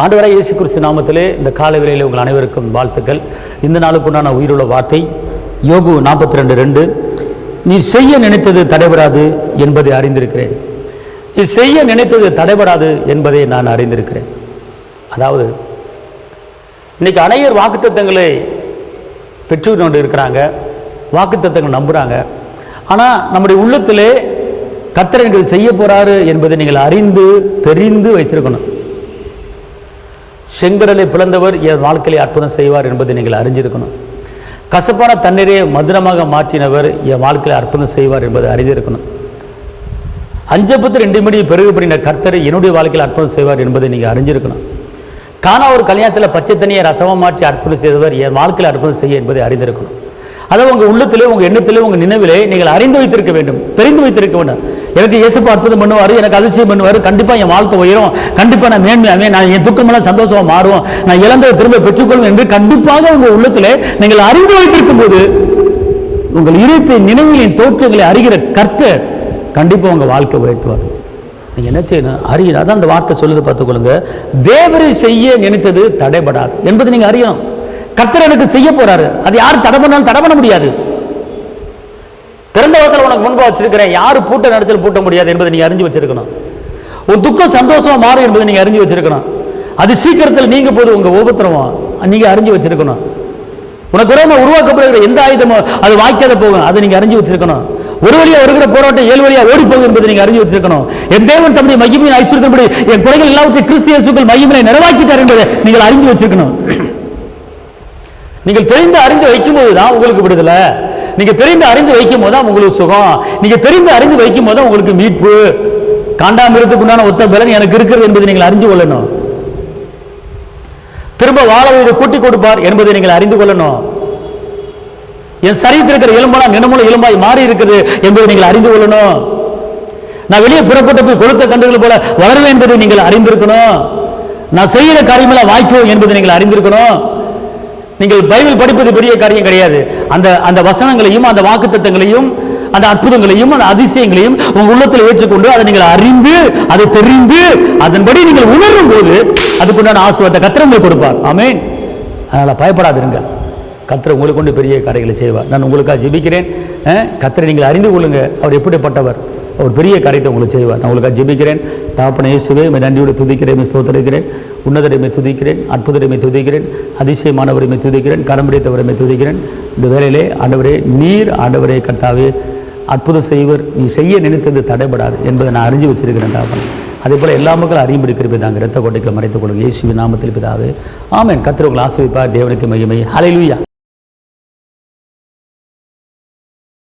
ஆண்டவராகிய இயேசு கிறிஸ்து நாமத்திலே இந்த காலை வேளையிலே உங்கள் அனைவருக்கும் வாழ்த்துக்கள். இந்த நாளுக்குண்டான உயிருள்ள வார்த்தை யோபு 42:2. நீ செய்ய நினைத்தது தடைபடாது என்பதை அறிந்திருக்கிறேன். நீ செய்ய நினைத்தது தடைபடாது என்பதை நான் அறிந்திருக்கிறேன். அதாவது இன்னைக்கு அநேகர் வாக்குத்தத்தங்களை பெற்று கொண்டு இருக்கிறாங்க, வாக்குத்தத்தங்கள் நம்புகிறாங்க. ஆனால் நம்முடைய உள்ளத்திலே கர்த்தர் எனக்கு செய்ய போகிறாரு என்பதை நீங்கள் அறிந்து தெரிந்து வைத்திருக்கணும். செங்கடலை பிளந்தவர் என் வாழ்க்கையை அற்புதம் செய்வார் என்பதை நீங்கள் அறிஞ்சிருக்கணும். கசப்பான தண்ணீரை மதுரமாக மாற்றினவர் என் வாழ்க்கையில் அற்புதம் செய்வார் என்பதை அறிந்திருக்கணும். 5:2 மணி பெருகுபடின கர்த்தரை என்னுடைய வாழ்க்கையில் அற்புதம் செய்வார் என்பதை நீங்கள் அறிஞ்சிருக்கணும். காணா ஒரு கல்யாணத்தில் பச்சை தண்ணியை ரசமாக மாற்றி அற்புதம் செய்தவர் என் வாழ்க்கையில் அற்புதம் செய்ய என்பதை அறிந்திருக்கணும். அதாவது உங்கள் உள்ளத்திலே, உங்கள் எண்ணத்திலே, உங்கள் நினைவிலே நீங்கள் அறிந்து வைத்திருக்க வேண்டும், தெரிந்து வைத்திருக்க வேண்டும். எனக்கு இயேசுப்பா அற்புதம் பண்ணுவார், எனக்கு அதிசயம் பண்ணுவார், கண்டிப்பாக என் வாழ்க்கை உயரும், கண்டிப்பாக நான் மேன்மையாவேன், நான் என் துக்கமெல்லாம் சந்தோஷமாக மாறும், நான் இழந்ததை திரும்ப பெற்றுக்கொள்வேன் என்று கண்டிப்பாக உங்கள் உள்ளத்திலே நீங்கள் அறிந்து வைத்திருக்கும் போது உங்கள் இருத்தை நினைவுகளின் தோற்றங்களை அறிகிற கர்த்தர் கண்டிப்பாக உங்கள் வாழ்க்கை உயர்த்துவார். நீங்கள் என்ன செய்யணும்? அறியணும். அதான் அந்த வார்த்தை சொல்லுது, பார்த்துக்கொள்ளுங்க. தேவரை செய்ய நினைத்தது தடைபடாது என்பதை நீங்கள் அறியணும். கர்த்தர் எனக்கு செய்ய போறாரு, அது யார் தடை பண்ணாலும் தடை பண்ண முடியாது. திறந்த வாசல் உனக்கு முன்பா வச்சிருக்கிறேன், யாரு பூட்ட நடத்தல் பூட்ட முடியாது என்பதை நீங்க அறிஞ்சு வச்சிருக்கணும். உன் துக்கம் சந்தோஷமா மாறும் என்பதை நீங்க அறிஞ்சு வச்சிருக்கணும். அது சீக்கிரத்தில் நீங்க போது உங்க உபத்திரவம் நீங்க அறிஞ்சு வச்சிருக்கணும். உனக்கு உரமா உருவாக்கப்படுகிற எந்த ஆயுதமோ அது வாய்க்காத போகும், அதை நீங்க அறிஞ்சு வச்சிருக்கணும். ஒரு வழியா வருகிற போராட்டம் 7 வழியா ஓடி போகும் என்பதை நீங்க அறிஞ்சு வச்சிருக்கணும். என் தேவன் தம்முடைய மகிமையை ஐஸ்வர்யத்தின்படி என் குறைகள் எல்லாவற்றையும் கிறிஸ்து இயேசுவுக்குள் மகிமையை நிறைவாக்கிட்டார் என்பதை நீங்கள் அறிஞ்சு வச்சிருக்கணும். நீங்கள் தெரிந்து அறிந்து வைக்கும் போது தான் உங்களுக்கு விடுதலை. நீங்க தெரிந்து அறிந்து வைக்கும் போது தான் உங்களுக்கு சுகம். நீங்க தெரிந்து அறிந்து வைக்கும் போது தான் உங்களுக்கு மீட்பு. காண்டாமிருத்துக்குண்டான ஒத்த பலன் எனக்கு இருக்கிறது என்பதை நீங்கள் அறிந்து கொள்ளணும். திரும்ப வாழ வயது கூட்டி கொடுப்பார் என்பதை நீங்கள் அறிந்து கொள்ளணும். என் சரீரத்தில் இருக்கிற எலும்பெல்லாம் நினமுள்ள எலும்பாய் மாறி இருக்குது என்பதை நீங்கள் அறிந்து கொள்ளணும். நான் வெளியே புறப்பட்டு போய் கொளுத்த கன்றுகள் போல வளருவேன் என்பதை நீங்கள் அறிந்திருக்கணும். நான் செய்கிற காரியமெல்லாம் வாய்க்கும் என்பதை நீங்கள் அறிந்திருக்கணும். நீங்கள் பைபிள் படிப்பது பெரிய காரியம் கிடையாது. அந்த வசனங்களையும் அந்த வாக்குத்தத்தங்களையும் அந்த அற்புதங்களையும் அந்த அதிசயங்களையும் உங்கள் உள்ளத்தில் ஏற்றுக்கொண்டு அதை நீங்கள் அறிந்து அதை தெரிந்து அதன்படி நீங்கள் உணரும் போது அதுக்குண்டான ஆசீர்வாதத்தை கர்த்தர் உங்களுக்கு கொடுப்பார். ஆமென். அதனால பயப்படாதிருங்கள், கர்த்தர் உங்களுக்கு கொண்டு பெரிய காரியங்களை செய்வார். நான் உங்களுக்காக ஜெபிக்கிறேன். கர்த்தரை நீங்கள் அறிந்து கொள்ளுங்க, அவர் எப்படிப்பட்டவர், அவர் பெரிய காரியத்தை உங்களுக்கு செய்வார். நான் உங்களுக்காக ஜெபிக்கிறேன். தகப்பனே இயேசுவே, நன்றியோடு துதிக்கிறேன், ஸ்தோத்திரிக்கிறேன், உன்னதரையுமே துதிக்கிறேன், அற்புதரையுமே துதிக்கிறேன், அதிசயமானவரையுமே துதிக்கிறேன், கரம்பிடித்தவரையுமே துதிக்கிறேன். இந்த வேளையிலே ஆண்டவரே, நீர் ஆண்டவரே கர்த்தாவே அற்புதம் செய்வர், நீ செய்ய நினைத்தது தடைபடாது என்பதை நான் அறிஞ்சு வச்சிருக்கிறேன் தகப்பனே. அதே போல் எல்லா மக்களும் அறியும்படி கிருபை தாங்க இரத்த கோட்டைகளை மறைத்துக் கொள்ளுங்க. இயேசுவின் நாமத்தில் பிதாவே, ஆமென். கர்த்தர் உங்களை ஆசீர்வதிப்பார். தேவனுக்கு மகிமை. ஹல்லேலூயா.